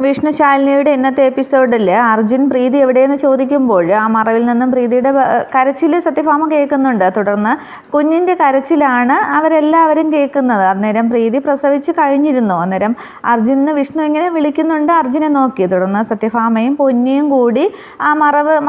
വിഷ്ണു ശാലിനിയുടെ ഇന്നത്തെ എപ്പിസോഡിൽ അർജുൻ പ്രീതി എവിടെയെന്ന് ചോദിക്കുമ്പോൾ ആ മറവിൽ നിന്നും പ്രീതിയുടെ കരച്ചിൽ സത്യഭാമ കേൾക്കുന്നുണ്ട്. തുടർന്ന് കുഞ്ഞിൻ്റെ കരച്ചിലാണ് അവരെല്ലാവരും കേൾക്കുന്നത്. അന്നേരം പ്രീതി പ്രസവിച്ച് കഴിഞ്ഞിരുന്നു. അന്നേരം അർജുന് വിഷ്ണു ഇങ്ങനെ വിളിക്കുന്നുണ്ട്, അർജുനെ നോക്കി. തുടർന്ന് സത്യഭാമയും പൊന്നിയും കൂടി ആ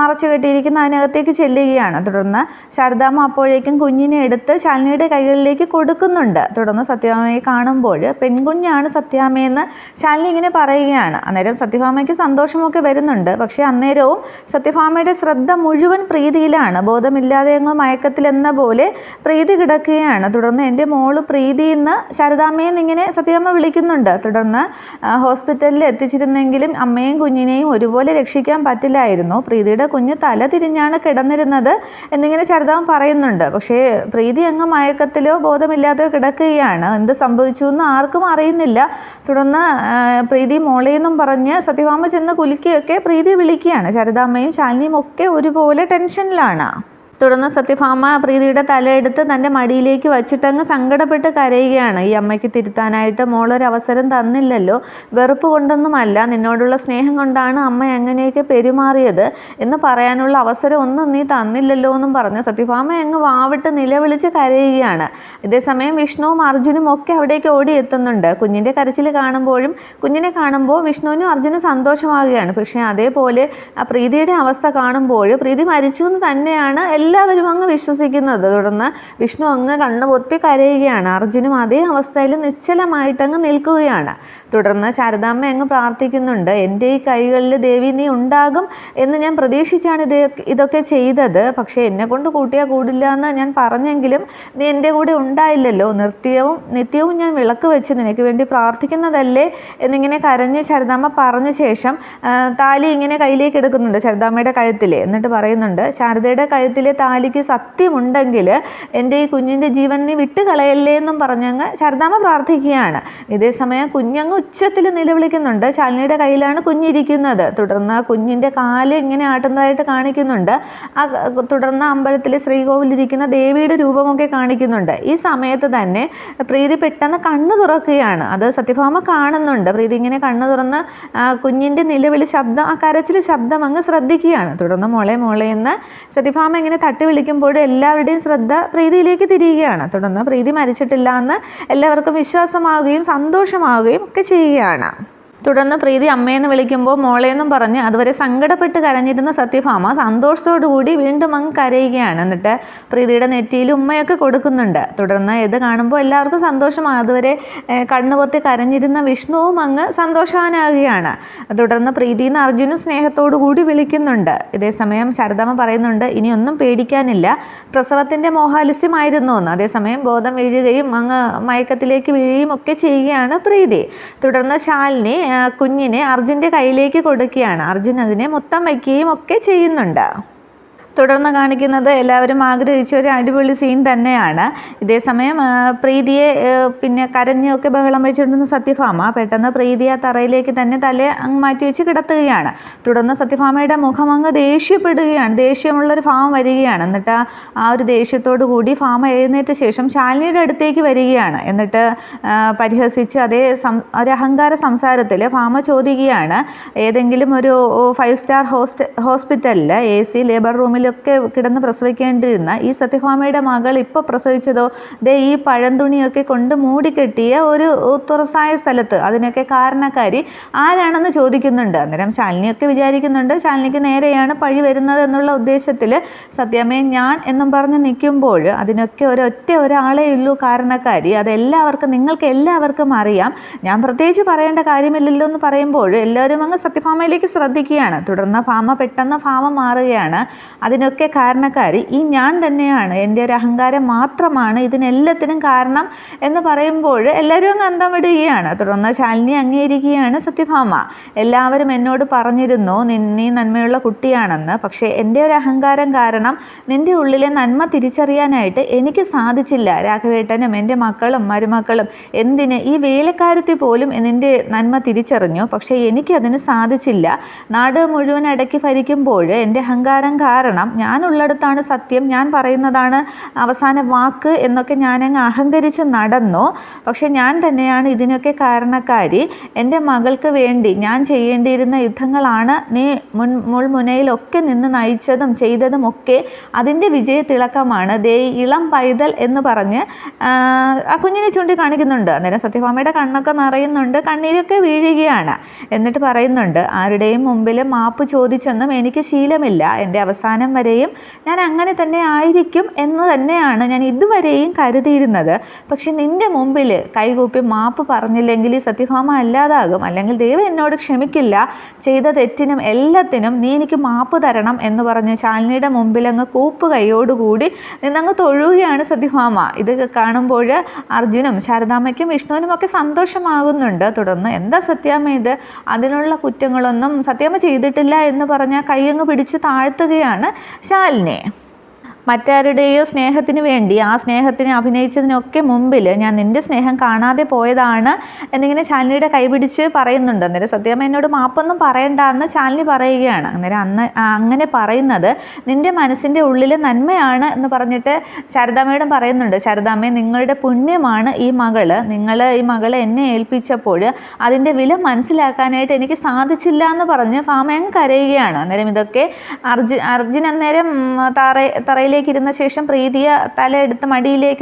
മറച്ചു കെട്ടിയിരിക്കുന്ന അതിനകത്തേക്ക് ചെല്ലുകയാണ്. തുടർന്ന് ശാരദാമ്മ അപ്പോഴേക്കും കുഞ്ഞിനെ എടുത്ത് ശാലിനിയുടെ കൈകളിലേക്ക് കൊടുക്കുന്നുണ്ട്. തുടർന്ന് സത്യഭാമയെ കാണുമ്പോൾ പെൺകുഞ്ഞാണ് സത്യാമ്മയെന്ന് ശാലിനി ഇങ്ങനെ പറയുകയാണ്. അന്നേരം സത്യഭാമയ്ക്ക് സന്തോഷമൊക്കെ വരുന്നുണ്ട്. പക്ഷേ അന്നേരവും സത്യഭാമയുടെ ശ്രദ്ധ മുഴുവൻ പ്രീതിയിലാണ്. ബോധമില്ലാതെ അങ്ങ് മയക്കത്തിലെന്ന പോലെ പ്രീതി കിടക്കുകയാണ്. തുടർന്ന് എൻ്റെ മോള് പ്രീതി എന്ന് ശാരദാമ്മയെന്ന് ഇങ്ങനെ സത്യഭാമ വിളിക്കുന്നുണ്ട്. തുടർന്ന് ഹോസ്പിറ്റലിൽ എത്തിച്ചിരുന്നെങ്കിലും അമ്മയും കുഞ്ഞിനെയും ഒരുപോലെ രക്ഷിക്കാൻ പറ്റില്ലായിരുന്നു. പ്രീതിയുടെ കുഞ്ഞ് തല തിരിഞ്ഞാണ് കിടന്നിരുന്നത് എന്നിങ്ങനെ ശാരദാമ്മ പറയുന്നുണ്ട്. പക്ഷേ പ്രീതി അങ്ങ് മയക്കത്തിലോ ബോധമില്ലാതെയോ കിടക്കുകയാണ്. എന്ത് സംഭവിച്ചു എന്ന് ആർക്കും അറിയുന്നില്ല. തുടർന്ന് പ്രീതി മോളെന്നും പറഞ്ഞ് സത്യഭാമ ചെന്ന് കുലുക്കിയൊക്കെ പ്രീതി വിളിക്കുകയാണ്. ശാരദാമ്മയും ശാലിനിയും ഒക്കെ ഒരുപോലെ ടെൻഷനിലാണ്. തുടർന്ന് സത്യഭാമ പ്രീതിയുടെ തലയെടുത്ത് തൻ്റെ മടിയിലേക്ക് വച്ചിട്ടങ്ങ് സങ്കടപ്പെട്ട് കരയുകയാണ്. ഈ അമ്മയ്ക്ക് തിരുത്താനായിട്ട് മോളൊരവസരം തന്നില്ലല്ലോ, വെറുപ്പ് കൊണ്ടൊന്നുമല്ല, നിന്നോടുള്ള സ്നേഹം കൊണ്ടാണ് അമ്മ എങ്ങനെയൊക്കെ പെരുമാറിയത് എന്ന് പറയാനുള്ള അവസരം ഒന്നും നീ തന്നില്ലല്ലോ എന്നും പറഞ്ഞ് സത്യഭാമ അങ്ങ് വാവിട്ട് നിലവിളിച്ച് കരയുകയാണ്. ഇതേസമയം വിഷ്ണുവും അർജുനും ഒക്കെ അവിടേക്ക് ഓടിയെത്തുന്നുണ്ട്. കുഞ്ഞിൻ്റെ കരച്ചിൽ കാണുമ്പോഴും കുഞ്ഞിനെ കാണുമ്പോൾ വിഷ്ണുവിനും അർജുനും സന്തോഷമാകുകയാണ്. പക്ഷേ അതേപോലെ ആ പ്രീതിയുടെ അവസ്ഥ കാണുമ്പോൾ പ്രീതി മരിച്ചു എന്ന് തന്നെയാണ് എല്ലാവരും അങ്ങ് വിശ്വസിക്കുന്നത്. തുടർന്ന് വിഷ്ണു അങ്ങ് കണ്ണുപൊത്തി കരയുകയാണ്. അർജുനും അതേ അവസ്ഥയിൽ നിശ്ചലമായിട്ടങ്ങ് നിൽക്കുകയാണ്. തുടർന്ന് ശാരദാമ്മ അങ്ങ് പ്രാർത്ഥിക്കുന്നുണ്ട്, എൻ്റെ ഈ കൈകളിൽ ദേവി നീ ഉണ്ടാകും എന്ന് ഞാൻ പ്രതീക്ഷിച്ചാണ് ഇതൊക്കെ ചെയ്തത്. പക്ഷേ എന്നെ കൊണ്ട് കൂട്ടിയാൽ കൂടില്ല എന്ന് ഞാൻ പറഞ്ഞെങ്കിലും നീ എൻ്റെ കൂടെ ഉണ്ടായില്ലല്ലോ. നിത്യവും ഞാൻ വിളക്ക് വെച്ച് നിനക്ക് വേണ്ടി പ്രാർത്ഥിക്കുന്നതല്ലേ എന്നിങ്ങനെ കരഞ്ഞ് ശാരദാമ്മ പറഞ്ഞ ശേഷം താലി ഇങ്ങനെ കയ്യിലേക്ക് എടുക്കുന്നുണ്ട് ശാരദാമ്മയുടെ കഴുത്തിൽ. എന്നിട്ട് പറയുന്നുണ്ട്, ശാരദയുടെ കഴുത്തിലെ താലിക്ക് സത്യമുണ്ടെങ്കിൽ എൻ്റെ ഈ കുഞ്ഞിൻ്റെ ജീവൻ നീ വിട്ടുകളയല്ലേ എന്നും പറഞ്ഞങ്ങ് ശാരദാമ്മ പ്രാർത്ഥിക്കുകയാണ്. ഇതേസമയം കുഞ്ഞങ്ങ് ഉച്ചത്തിൽ നിലവിളിക്കുന്നുണ്ട്. ശാലിനിയുടെ കയ്യിലാണ് കുഞ്ഞിരിക്കുന്നത്. തുടർന്ന് കുഞ്ഞിൻ്റെ കാല് ഇങ്ങനെ ആട്ടുന്നതായിട്ട് കാണിക്കുന്നുണ്ട്. തുടർന്ന് അമ്പലത്തിൽ ശ്രീകോവിലിരിക്കുന്ന ദേവിയുടെ രൂപമൊക്കെ കാണിക്കുന്നുണ്ട്. ഈ സമയത്ത് തന്നെ പ്രീതി പെട്ടെന്ന് കണ്ണു തുറക്കുകയാണ്. അത് സത്യഭാമ കാണുന്നുണ്ട്. പ്രീതി ഇങ്ങനെ കണ്ണു തുറന്ന് കുഞ്ഞിൻ്റെ നിലവിളി ശബ്ദം, ആ കരച്ചിൽ ശബ്ദം അങ്ങ് ശ്രദ്ധിക്കുകയാണ്. തുടർന്ന് മോളെ മോളെ എന്ന് സത്യഭാമ ഇങ്ങനെ തട്ടി വിളിക്കുമ്പോൾ എല്ലാവരുടെയും ശ്രദ്ധ പ്രീതിയിലേക്ക് തിരിയുകയാണ്. തുടർന്ന് പ്രീതി മരിച്ചിട്ടില്ല എന്ന് എല്ലാവർക്കും വിശ്വാസമാവുകയും സന്തോഷമാവുകയും ഒക്കെ ചെയ്യുകയാണ്. തുടർന്ന് പ്രീതി അമ്മയെന്ന് വിളിക്കുമ്പോൾ മോളെന്നും പറഞ്ഞ് അതുവരെ സങ്കടപ്പെട്ട് കരഞ്ഞിരുന്ന സത്യഭാമ സന്തോഷത്തോടു കൂടി വീണ്ടും അങ്ങ് കരയുകയാണ്. എന്നിട്ട് പ്രീതിയുടെ നെറ്റിയിൽ ഉമ്മയൊക്കെ കൊടുക്കുന്നുണ്ട്. തുടർന്ന് ഇത് കാണുമ്പോൾ എല്ലാവർക്കും സന്തോഷമാണ്. അതുവരെ കണ്ണുപൊത്തി കരഞ്ഞിരുന്ന വിഷ്ണുവും അങ്ങ് സന്തോഷവാനാകുകയാണ്. തുടർന്ന് പ്രീതിന്ന് അർജുനും സ്നേഹത്തോടു കൂടി വിളിക്കുന്നുണ്ട്. ഇതേസമയം ശാരദാമ്മ പറയുന്നുണ്ട്, ഇനിയൊന്നും പേടിക്കാനില്ല, പ്രസവത്തിൻ്റെ മോഹാലസ്യമായിരുന്നു എന്ന്. അതേസമയം ബോധം വീഴുകയും അങ്ങ് മയക്കത്തിലേക്ക് വീഴുകയും ഒക്കെ ചെയ്യുകയാണ് പ്രീതി. തുടർന്ന് ശാലിനി കുഞ്ഞിനെ അർജുൻ്റെ കയ്യിലേക്ക് കൊടുക്കുകയാണ്. അർജുൻ അതിനെ മുത്തം വയ്ക്കുകയും ഒക്കെ ചെയ്യുന്നുണ്ട്. തുടർന്ന് കാണിക്കുന്നത് എല്ലാവരും ആഗ്രഹിച്ച ഒരു അടിപൊളി സീൻ തന്നെയാണ്. ഇതേസമയം പ്രീതിയെ പിന്നെ കരഞ്ഞൊക്കെ ബഹളം വെച്ചിട്ടുണ്ടെന്ന് സത്യഭാമ പെട്ടെന്ന് പ്രീതി ആ തറയിലേക്ക് തന്നെ തല അങ്ങ് മാറ്റി വെച്ച് കിടത്തുകയാണ്. തുടർന്ന് സത്യഭാമയുടെ മുഖം അങ്ങ് ദേഷ്യപ്പെടുകയാണ്. ദേഷ്യമുള്ളൊരു ഭാവം വരികയാണ്. എന്നിട്ട് ആ ഒരു ദേഷ്യത്തോടു കൂടി ഭാമ എഴുന്നേറ്റ ശേഷം ശാലിനിയുടെ അടുത്തേക്ക് വരികയാണ്. എന്നിട്ട് പരിഹസിച്ച് അതേ ഒരു അഹങ്കാര സംസാരത്തിൽ ഭാമ ചോദിക്കുകയാണ്, ഏതെങ്കിലും ഒരു 5 സ്റ്റാർ ഹോസ്പിറ്റലിൽ AC ലേബർ റൂമിൽ ഒക്കെ കിടന്ന് പ്രസവിക്കേണ്ടിരുന്ന ഈ സത്യഭാമയുടെ മകൾ ഇപ്പോൾ പ്രസവിച്ചതോ ഈ പഴന്തുണിയൊക്കെ കൊണ്ട് മൂടിക്കെട്ടിയ ഒരു തുറസായ സ്ഥലത്ത്, അതിനൊക്കെ കാരണക്കാരി ആരാണെന്ന് ചോദിക്കുന്നുണ്ട്. അന്നേരം ശാലിനിയൊക്കെ വിചാരിക്കുന്നുണ്ട് ശാലിനിക്ക് നേരെയാണ് പഴി വരുന്നത് എന്നുള്ള ഉദ്ദേശത്തിൽ സത്യാമ്മയെ ഞാൻ എന്നും പറഞ്ഞ് നിൽക്കുമ്പോൾ അതിനൊക്കെ ഒരാളേ ഉള്ളൂ കാരണക്കാരി. അതെല്ലാവർക്കും, നിങ്ങൾക്ക് എല്ലാവർക്കും അറിയാം, ഞാൻ പ്രത്യേകിച്ച് പറയേണ്ട കാര്യമില്ലല്ലോ എന്ന് പറയുമ്പോൾ എല്ലാവരും അങ്ങ് സത്യഭാമയിലേക്ക് ശ്രദ്ധിക്കുകയാണ്. തുടർന്ന് ഭാമ പെട്ടെന്ന് ഭാവം മാറുകയാണ്. അതിനൊക്കെ കാരണക്കാരി ഈ ഞാൻ തന്നെയാണ്, എൻ്റെ ഒരു അഹങ്കാരം മാത്രമാണ് ഇതിനെല്ലാത്തിനും കാരണം എന്ന് പറയുമ്പോൾ എല്ലാവരും അങ്ങ് അന്തം വിടുകയാണ്. തുടർന്ന് ശാലിനി അംഗീകരിക്കുകയാണ് സത്യഭാമ. എല്ലാവരും എന്നോട് പറഞ്ഞിരുന്നു നീ നന്മയുള്ള കുട്ടിയാണെന്ന്, പക്ഷേ എൻ്റെ ഒരു അഹങ്കാരം കാരണം നിൻ്റെ ഉള്ളിലെ നന്മ തിരിച്ചറിയാനായിട്ട് എനിക്ക് സാധിച്ചില്ല. രാഘവേട്ടനും എൻ്റെ മക്കളും മരുമക്കളും എന്തിന് ഈ വേലക്കാരത്തി പോലും നിൻ്റെ നന്മ തിരിച്ചറിഞ്ഞു, പക്ഷേ എനിക്കതിന് സാധിച്ചില്ല. നാട് മുഴുവൻ അടക്കി ഭരിക്കുമ്പോൾ എൻ്റെ അഹങ്കാരം കാരണം പറയണം, ഞാനുള്ളിടത്താണ് സത്യം, ഞാൻ പറയുന്നതാണ് അവസാന വാക്ക് എന്നൊക്കെ ഞാനങ്ങ് അഹങ്കരിച്ച് നടന്നു. പക്ഷെ ഞാൻ തന്നെയാണ് ഇതിനൊക്കെ കാരണക്കാരി. എൻ്റെ മകൾക്ക് വേണ്ടി ഞാൻ ചെയ്യേണ്ടിയിരുന്ന യുദ്ധങ്ങളാണ് നീ മുൾമുനയിലൊക്കെ നിന്ന് നയിച്ചതും ചെയ്തതും ഒക്കെ. അതിൻ്റെ വിജയത്തിളക്കമാണ് ദേ ഇളം പൈതൽ എന്ന് പറഞ്ഞ് ആ കുഞ്ഞിനെ ചൂണ്ടി കാണിക്കുന്നുണ്ട്. അന്നേരം സത്യഭാമയുടെ കണ്ണൊക്കെ നിറയുന്നുണ്ട്, കണ്ണീരൊക്കെ വീഴുകയാണ്. എന്നിട്ട് പറയുന്നുണ്ട്, ആരുടെയും മുമ്പിൽ മാപ്പ് ചോദിച്ചെന്നും എനിക്ക് ശീലമില്ല. എൻ്റെ അവസാനം വരെയും ഞാൻ അങ്ങനെ തന്നെ ആയിരിക്കും എന്ന് തന്നെയാണ് ഞാൻ ഇതുവരെയും കരുതിയിരുന്നത്. പക്ഷെ നിൻ്റെ മുമ്പിൽ കൈകൂപ്പി മാപ്പ് പറഞ്ഞില്ലെങ്കിൽ ഈ സത്യഭാമ അല്ലാതാകും, അല്ലെങ്കിൽ ദൈവം എന്നോട് ക്ഷമിക്കില്ല. ചെയ്ത തെറ്റിനും എല്ലാത്തിനും നീ എനിക്ക് മാപ്പ് തരണം എന്ന് പറഞ്ഞ് ശാലിനിയുടെ മുമ്പിൽ അങ്ങ് കൂപ്പ് കൈയോടുകൂടി നിന്നങ്ങ് തൊഴുകയാണ് സത്യഭാമ. ഇത് കാണുമ്പോൾ അർജുനും ശാരദാമ്മയ്ക്കും വിഷ്ണുവിനും ഒക്കെ സന്തോഷമാകുന്നുണ്ട്. തുടർന്ന് എന്താ സത്യാമ്മ ഇത്, അതിനുള്ള കുറ്റങ്ങളൊന്നും സത്യാമ്മ ചെയ്തിട്ടില്ല എന്ന് പറഞ്ഞാൽ കൈയങ്ങ് പിടിച്ച് താഴ്ത്തുകയാണ് ശാലിനി. മറ്റാരുടെയോ സ്നേഹത്തിന് വേണ്ടി ആ സ്നേഹത്തിന് അഭിനയിച്ചതിനൊക്കെ മുമ്പിൽ ഞാൻ നിൻ്റെ സ്നേഹം കാണാതെ പോയതാണ് എന്നിങ്ങനെ ശാലിനിയുടെ കൈപിടിച്ച് പറയുന്നുണ്ട്. അന്നേരം സത്യാമ്മ എന്നോട് മാപ്പൊന്നും പറയണ്ട എന്ന് ശാലിനി പറയുകയാണ്. അന്നേരം അങ്ങനെ പറയുന്നത് നിൻ്റെ മനസ്സിൻ്റെ ഉള്ളിൽ നന്മയാണ് എന്ന് പറഞ്ഞിട്ട് ശാരദാമ്മയോടും പറയുന്നുണ്ട്. ശാരദാമ്മേ, നിങ്ങളുടെ പുണ്യമാണ് ഈ മകള്. നിങ്ങൾ ഈ മകളെ എന്നെ ഏൽപ്പിച്ചപ്പോൾ അതിൻ്റെ വില മനസ്സിലാക്കാനായിട്ട് എനിക്ക് സാധിച്ചില്ല എന്ന് പറഞ്ഞ് ഭാമയങ്ങ് കരയുകയാണ്. അന്നേരം ഇതൊക്കെ അർജുൻ അന്നേരം തറയിലേക്ക് ഇരുന്ന ശേഷം പ്രീതിയെ തലയെടുത്ത്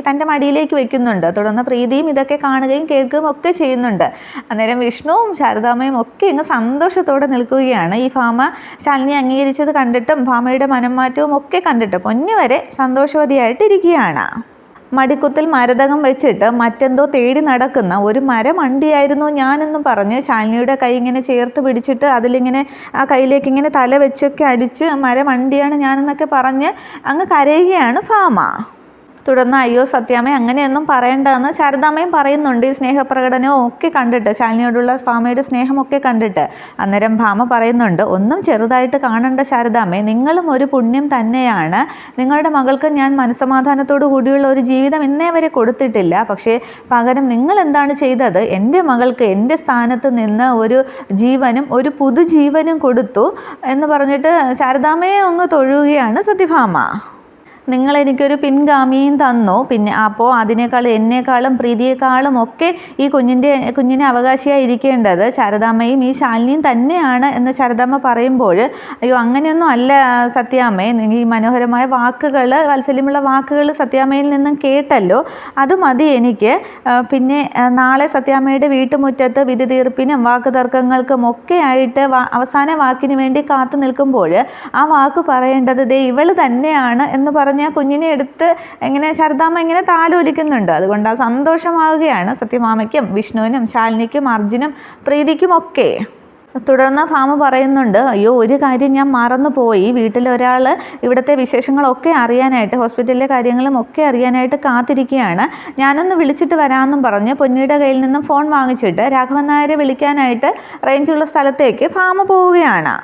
തൻ്റെ മടിയിലേക്ക് വെക്കുന്നുണ്ട്. തുടർന്ന് പ്രീതിയും ഇതൊക്കെ കാണുകയും കേൾക്കുകയും ഒക്കെ ചെയ്യുന്നുണ്ട്. അന്നേരം വിഷ്ണുവും ശാരദാമ്മയും ഒക്കെ ഇങ്ങ് സന്തോഷത്തോടെ നിൽക്കുകയാണ്. ഈ ഭാമ ശാലിനി അംഗീകരിച്ചത് കണ്ടിട്ടും ഭാമയുടെ മനംമാറ്റവും ഒക്കെ കണ്ടിട്ട് പൊന്നു വരെ സന്തോഷവതിയായിട്ടിരിക്കുകയാണ്. മടിക്കുത്തിൽ മരതകം വെച്ചിട്ട് മറ്റെന്തോ തേടി നടക്കുന്ന ഒരു മരമണ്ടിയായിരുന്നു ഞാനെന്നും പറഞ്ഞ് ശാലിനിയുടെ കൈ ഇങ്ങനെ ചേർത്ത് പിടിച്ചിട്ട് അതിലിങ്ങനെ ആ കയ്യിലേക്ക് ഇങ്ങനെ തല വെച്ചൊക്കെ അടിച്ച് മരമണ്ടിയാണ് ഞാനെന്നൊക്കെ പറഞ്ഞ് അങ്ങ് കരയുകയാണ് ഭാമ. തുടർന്ന് അയ്യോ സത്യാമ്മ അങ്ങനെയൊന്നും പറയണ്ടെന്ന് ശാരദാമ്മയും പറയുന്നുണ്ട്. ഈ സ്നേഹപ്രകടനവും ഒക്കെ കണ്ടിട്ട്, ശാലിനിയോടുള്ള ഭാമയുടെ സ്നേഹമൊക്കെ കണ്ടിട്ട്. അന്നേരം ഭാമ പറയുന്നുണ്ട്, ഒന്നും ചെറുതായിട്ട് കാണണ്ട ശാരദാമ്മേ, നിങ്ങളും ഒരു പുണ്യം തന്നെയാണ്. നിങ്ങളുടെ മകൾക്ക് ഞാൻ മനസ്സമാധാനത്തോടു കൂടിയുള്ള ഒരു ജീവിതം ഇന്നേ വരെ കൊടുത്തിട്ടില്ല. പക്ഷേ പകരം നിങ്ങൾ എന്താണ് ചെയ്തത്, എൻ്റെ മകൾക്ക് എൻ്റെ സ്ഥാനത്ത് നിന്ന് ഒരു ജീവനും ഒരു പുതുജീവനും കൊടുത്തു എന്ന് പറഞ്ഞിട്ട് ശാരദാമ്മയെ അങ്ങ് തൊഴുകയാണ് സത്യഭാമ. നിങ്ങളെനിക്കൊരു പിൻഗാമിയും തന്നു, പിന്നെ അപ്പോൾ എന്നെക്കാളും പ്രീതിയെക്കാളും ഒക്കെ ഈ കുഞ്ഞിനെ അവകാശിയായി ഇരിക്കേണ്ടത് ശാരദാമ്മയും ഈ ശാലിനിയും തന്നെയാണ് എന്ന് ശാരദാമ്മ പറയുമ്പോൾ, അയ്യോ അങ്ങനെയൊന്നും അല്ല സത്യാമ്മേ, ഈ മനോഹരമായ വാക്കുകൾ, വാത്സല്യമുള്ള വാക്കുകൾ സത്യാമ്മയിൽ നിന്നും കേട്ടല്ലോ, അത് മതി എനിക്ക്. പിന്നെ നാളെ സത്യാമ്മയുടെ വീട്ടുമുറ്റത്ത് വിധി തീർപ്പിനും വാക്കുതർക്കങ്ങൾക്കും ഒക്കെ ആയിട്ട് അവസാന വാക്കിന് വേണ്ടി കാത്തു നിൽക്കുമ്പോൾ ആ വാക്ക് പറയേണ്ടത് ദേ ഇവൾ തന്നെയാണ് എന്ന് പറഞ്ഞ് കുഞ്ഞിനെ എടുത്ത് ശാരദാമ്മ ഇങ്ങനെ താലോലിക്കുന്നുണ്ട്. അതുകൊണ്ട് ആ സന്തോഷമാവുകയാണ് സത്യഭാമയ്ക്കും വിഷ്ണുവിനും ശാലിനിക്കും അർജുനും പ്രീതിക്കും ഒക്കെ. തുടർന്ന് ഭാമ പറയുന്നുണ്ട്, അയ്യോ ഒരു കാര്യം ഞാൻ മറന്നുപോയി, വീട്ടിലൊരാൾ ഇവിടുത്തെ വിശേഷങ്ങളൊക്കെ അറിയാനായിട്ട്, ഹോസ്പിറ്റലിലെ കാര്യങ്ങളും ഒക്കെ അറിയാനായിട്ട് കാത്തിരിക്കുകയാണ്, ഞാനൊന്ന് വിളിച്ചിട്ട് വരാമെന്നും പറഞ്ഞ് പൊന്നിയുടെ കയ്യിൽ നിന്നും ഫോൺ വാങ്ങിച്ചിട്ട് രാഘവൻ നായരെ വിളിക്കാനായിട്ട് റേഞ്ചുള്ള സ്ഥലത്തേക്ക് ഭാമ പോവുകയാണ്.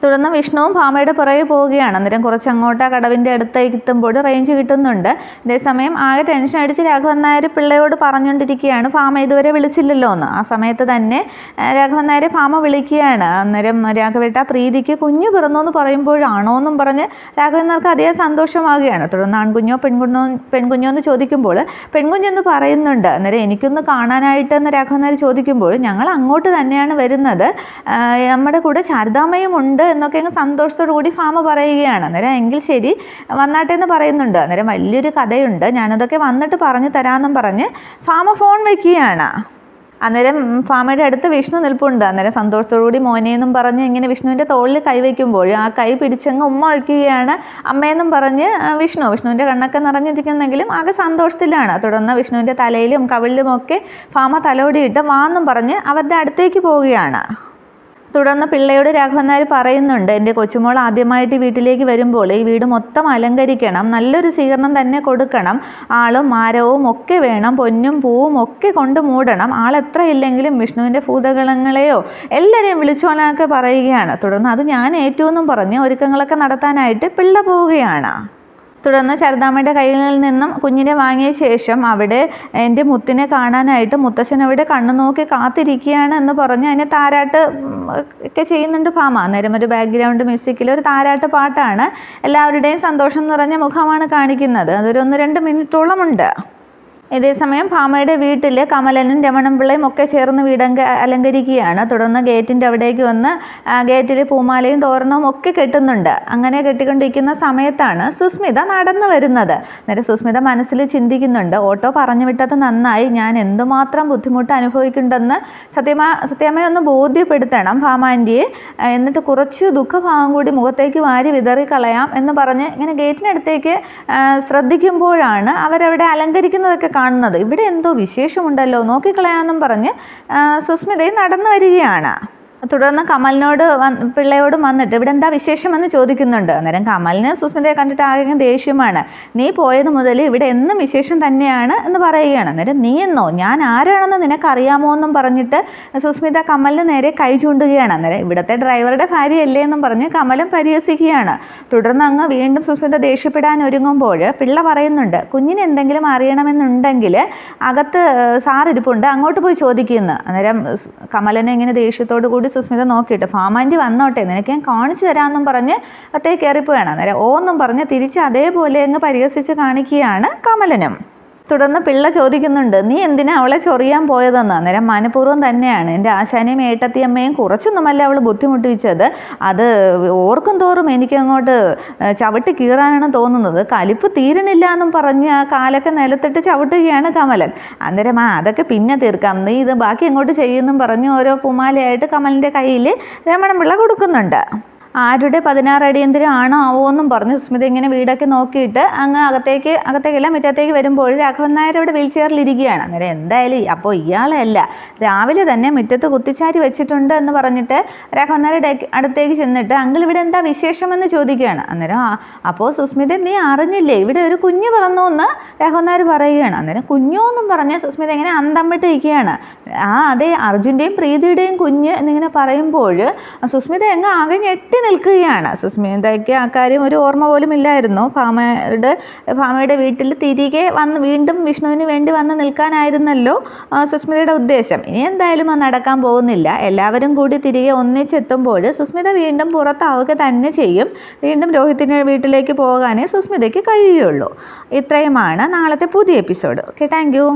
തുടർന്ന് വിഷ്ണുവും ഭാമയുടെ പുറകെ പോവുകയാണ്. അന്നേരം കുറച്ചങ്ങോട്ട് കടവിൻ്റെ അടുത്തേക്ക് എത്തുമ്പോൾ റേഞ്ച് കിട്ടുന്നുണ്ട്. അതേസമയം ആകെ ടെൻഷൻ അടിച്ച് രാഘവൻ നായർ പിള്ളയോട് പറഞ്ഞുകൊണ്ടിരിക്കുകയാണ്, ഭാമ ഇതുവരെ വിളിച്ചില്ലല്ലോ എന്ന്. ആ സമയത്ത് തന്നെ രാഘവൻ നായരെ ഭാമ വിളിക്കുകയാണ്. അന്നേരം രാഘവേട്ട പ്രീതിക്ക് കുഞ്ഞ് പിറന്നു എന്ന് പറയുമ്പോഴാണോ എന്നും പറഞ്ഞ് രാഘവൻ നായർക്ക് അതേ സന്തോഷമാവുകയാണ്. തുടർന്ന് ആൺകുഞ്ഞോ പെൺകുഞ്ഞോ എന്ന് ചോദിക്കുമ്പോൾ പെൺകുഞ്ഞെന്ന് പറയുന്നുണ്ട്. അന്നേരം എനിക്കൊന്ന് കാണാനായിട്ട് എന്ന് രാഘവൻ നായർ ചോദിക്കുമ്പോൾ, ഞങ്ങൾ അങ്ങോട്ട് തന്നെയാണ് വരുന്നത്, നമ്മുടെ കൂടെ ശാരദാമ്മയും ഉണ്ട് എന്നൊക്കെ അങ്ങ് സന്തോഷത്തോടു കൂടി ഭാമ പറയുകയാണ്. അന്നേരം എങ്കിൽ ശരി വന്നാട്ടെ എന്ന് പറയുന്നുണ്ട്. അന്നേരം വലിയൊരു കഥയുണ്ട്, ഞാനതൊക്കെ വന്നിട്ട് പറഞ്ഞു തരാമെന്നും പറഞ്ഞ് ഭാമ ഫോൺ വയ്ക്കുകയാണ്. അന്നേരം ഭാമയുടെ അടുത്ത് വിഷ്ണു നിൽപ്പുണ്ട്. അന്നേരം സന്തോഷത്തോടു കൂടി മോനെന്നും പറഞ്ഞ് ഇങ്ങനെ വിഷ്ണുവിൻ്റെ തോളിൽ കൈവയ്ക്കുമ്പോൾ ആ കൈ പിടിച്ചങ്ങ് ഉമ്മ വയ്ക്കുകയാണ് അമ്മയെന്നും പറഞ്ഞ് വിഷ്ണുവിൻ്റെ കണ്ണൊക്കെ നിറഞ്ഞിരിക്കുന്നെങ്കിലും ആകെ സന്തോഷത്തിലാണ്. തുടർന്ന് വിഷ്ണുവിൻ്റെ തലയിലും കവിളിലുമൊക്കെ ഭാമ തലോടിയിട്ട് വാന്നും പറഞ്ഞ് അവരുടെ അടുത്തേക്ക് പോവുകയാണ്. തുടർന്ന് പിള്ളയോട് രാഘവൻ നായർ പറയുന്നുണ്ട്, എൻ്റെ കൊച്ചുമോൾ ആദ്യമായിട്ട് വീട്ടിലേക്ക് വരുമ്പോൾ ഈ വീട് മൊത്തം അലങ്കരിക്കണം, നല്ലൊരു സ്വീകരണം തന്നെ കൊടുക്കണം, ആളും മാരവും ഒക്കെ വേണം, പൊന്നും പൂവും ഒക്കെ കൊണ്ട് മൂടണം, ആളെത്ര ഇല്ലെങ്കിലും വിഷ്ണുവിൻ്റെ ഭൂതഗണങ്ങളെയോ എല്ലാവരെയും വിളിച്ചോളാനൊക്കെ പറയുകയാണ്. തുടർന്ന് അത് ഞാൻ ഏറ്റവും പറഞ്ഞ് ഒരുക്കങ്ങളൊക്കെ നടത്താനായിട്ട് പിള്ള പോവുകയാണ്. തുടർന്ന് ശാരദാമ്മയുടെ കയ്യിൽ നിന്നും കുഞ്ഞിനെ വാങ്ങിയ ശേഷം അവിടെ എൻ്റെ മുത്തിനെ കാണാനായിട്ട് മുത്തശ്ശൻ അവിടെ കണ്ണു നോക്കി കാത്തിരിക്കുകയാണ് എന്ന് പറഞ്ഞ് അതിനെ താരാട്ട് ഒക്കെ ചെയ്യുന്നുണ്ട് ഭാമ. അന്നേരം ഒരു ബാക്ക്ഗ്രൗണ്ട് മ്യൂസിക്കിൽ ഒരു താരാട്ട് പാട്ടാണ്. എല്ലാവരുടെയും സന്തോഷം നിറഞ്ഞ മുഖമാണ് കാണിക്കുന്നത്. അതൊരു 1-2 മിനിറ്റോളമുണ്ട്. ഇതേസമയം ഭാമയുടെ വീട്ടിൽ കമലനും രമണൻ പിള്ളയും ഒക്കെ ചേർന്ന് അലങ്കരിക്കുകയാണ്. തുടർന്ന് ഗേറ്റിൻ്റെ അവിടേക്ക് വന്ന് ഗേറ്റിൽ പൂമാലയും തോരണവും ഒക്കെ കെട്ടുന്നുണ്ട്. അങ്ങനെ കെട്ടിക്കൊണ്ടിരിക്കുന്ന സമയത്താണ് സുസ്മിത നടന്നു വരുന്നത്. അന്നേരം സുസ്മിത മനസ്സിൽ ചിന്തിക്കുന്നുണ്ട്, ഓട്ടോ പറഞ്ഞു വിട്ടത് നന്നായി, ഞാൻ എന്തുമാത്രം ബുദ്ധിമുട്ട് അനുഭവിക്കുന്നുണ്ടെന്ന് സത്യമായി ഒന്ന് ബോധ്യപ്പെടുത്തണം ഭാമാൻ്റിയെ, എന്നിട്ട് കുറച്ച് ദുഃഖഭാവം കൂടി മുഖത്തേക്ക് വാരി വിതറിക്കളയാം എന്ന് പറഞ്ഞ് ഇങ്ങനെ ഗേറ്റിനടുത്തേക്ക് ശ്രദ്ധിക്കുമ്പോഴാണ് അവരവിടെ അലങ്കരിക്കുന്നതൊക്കെ കാണുന്നത്. ഇവിടെ എന്തോ വിശേഷമുണ്ടല്ലോ, നോക്കിക്കളയാമെന്നും പറഞ്ഞ് സുസ്മിതയും നടന്നു വരികയാണ്. തുടർന്ന് കമലിനോട് പിള്ളയോടും വന്നിട്ട് ഇവിടെ എന്താ വിശേഷമെന്ന് ചോദിക്കുന്നുണ്ട്. അന്നേരം കമലിന് സുസ്മിതയെ കണ്ടിട്ട് ആകെ ദേഷ്യമാണ്. നീ പോയത് മുതൽ ഇവിടെ എന്നും വിശേഷം തന്നെയാണ് എന്ന് പറയുകയാണ്. അന്നേരം നീ എന്നോ, ഞാൻ ആരാണെന്ന് നിനക്കറിയാമോ എന്നും പറഞ്ഞിട്ട് സുസ്മിത കമലിന് നേരെ കൈ ചൂണ്ടുകയാണ്. അന്നേരം ഇവിടുത്തെ ഡ്രൈവറുടെ ഭാര്യയല്ലേ എന്നും പറഞ്ഞ് കമലും പരിഹസിക്കുകയാണ്. തുടർന്ന് അങ്ങ് വീണ്ടും സുസ്മിത ദേഷ്യപ്പെടാൻ ഒരുങ്ങുമ്പോൾ പിള്ള പറയുന്നുണ്ട്, കുഞ്ഞിന് എന്തെങ്കിലും അറിയണമെന്നുണ്ടെങ്കിൽ അകത്ത് സാറിരിപ്പുണ്ട്, അങ്ങോട്ട് പോയി ചോദിക്കുന്നു. അന്നേരം കമലനെ ഇങ്ങനെ ദേഷ്യത്തോടു കൂടി സുസ്മിത നോക്കിയിട്ട് ഭാമാൻ്റി വന്നോട്ടെ, നിനക്ക് ഞാൻ കാണിച്ചു തരാമെന്നും പറഞ്ഞ് അത്തേക്ക് കയറിപ്പോയാണ്. അന്നേരം ഓന്നും പറഞ്ഞ് തിരിച്ച് അതേപോലെ അങ്ങ് പരിഹസിച്ച് കാണിക്കുകയാണ് കമലനും. തുടർന്ന് പിള്ള ചോദിക്കുന്നുണ്ട്, നീ എന്തിനാ അവളെ ചൊറിയാൻ പോയതെന്ന്. അന്നേരം മനഃപൂർവ്വം തന്നെയാണ്, എൻ്റെ ആശാനെയും ഏട്ടത്തിയമ്മയും കുറച്ചൊന്നുമല്ല അവൾ ബുദ്ധിമുട്ടിച്ചത്, അത് ഓർക്കും തോറും എനിക്കങ്ങോട്ട് ചവിട്ടി കീറാനാണ് തോന്നുന്നത്, കലിപ്പ് തീരണില്ല എന്നും പറഞ്ഞ് ആ കാലൊക്കെ നിലത്തിട്ട് ചവിട്ടുകയാണ് കമലൻ. അന്നേരം അതൊക്കെ പിന്നെ തീർക്കാം, നീ ഇത് ബാക്കി എങ്ങോട്ട് ചെയ്യുമെന്നും പറഞ്ഞ് ഓരോ പൂമാലയായിട്ട് കമലിൻ്റെ കയ്യിൽ രമണൻ പിള്ള കൊടുക്കുന്നുണ്ട്. ആരുടെ 16 അടിയന്തരം ആണോ ആവോ എന്നും പറഞ്ഞ് സുസ്മിത ഇങ്ങനെ വീടൊക്കെ നോക്കിയിട്ട് അങ്ങ് അകത്തേക്കല്ല മുറ്റത്തേക്ക് വരുമ്പോൾ രാഘവൻ നായർ അവിടെ വീൽ ചെയറിലിരിക്കുകയാണ്. അന്നേരം എന്തായാലും അപ്പോൾ ഇയാളല്ല, രാവിലെ തന്നെ മുറ്റത്ത് കുത്തിച്ചാരി വെച്ചിട്ടുണ്ട് എന്ന് പറഞ്ഞിട്ട് രാഘവൻ നായരുടെ അടുത്തേക്ക് ചെന്നിട്ട് അങ്കിൾ ഇവിടെ എന്താ വിശേഷമെന്ന് ചോദിക്കുകയാണ്. അന്നേരം അപ്പോൾ സുസ്മിത നീ അറിഞ്ഞില്ലേ ഇവിടെ ഒരു കുഞ്ഞ് പിറന്നു എന്ന് രാഘവൻ നായർ പറയുകയാണ്. അന്നേരം കുഞ്ഞോ എന്നും പറഞ്ഞ് സുസ്മിത ഇങ്ങനെ അന്തമിട്ട് ഇരിക്കുകയാണ്. അതെ, അർജുൻ്റെയും പ്രീതിയുടെയും കുഞ്ഞ് എന്നിങ്ങനെ പറയുമ്പോൾ സുസ്മിത എങ്ങ് ആകെ ഞെട്ടി നിൽക്കുകയാണ്. സുസ്മിതയ്ക്ക് ആ കാര്യം ഒരു ഓർമ്മ പോലും ഇല്ലായിരുന്നു. ഭാമയുടെ വീട്ടിൽ തിരികെ വീണ്ടും വിഷ്ണുവിന് വേണ്ടി വന്ന് നിൽക്കാനായിരുന്നല്ലോ സുസ്മിതയുടെ ഉദ്ദേശം. ഇനി എന്തായാലും അത് നടക്കാൻ പോകുന്നില്ല. എല്ലാവരും കൂടി തിരികെ ഒന്നിച്ചെത്തുമ്പോൾ സുസ്മിത വീണ്ടും പുറത്താവുക തന്നെ ചെയ്യും. വീണ്ടും രോഹിത്തിൻ്റെ വീട്ടിലേക്ക് പോകാനേ സുസ്മിതയ്ക്ക് കഴിയുള്ളൂ. ഇത്രയുമാണ് നാളത്തെ പുതിയ എപ്പിസോഡ്. Okay, thank you.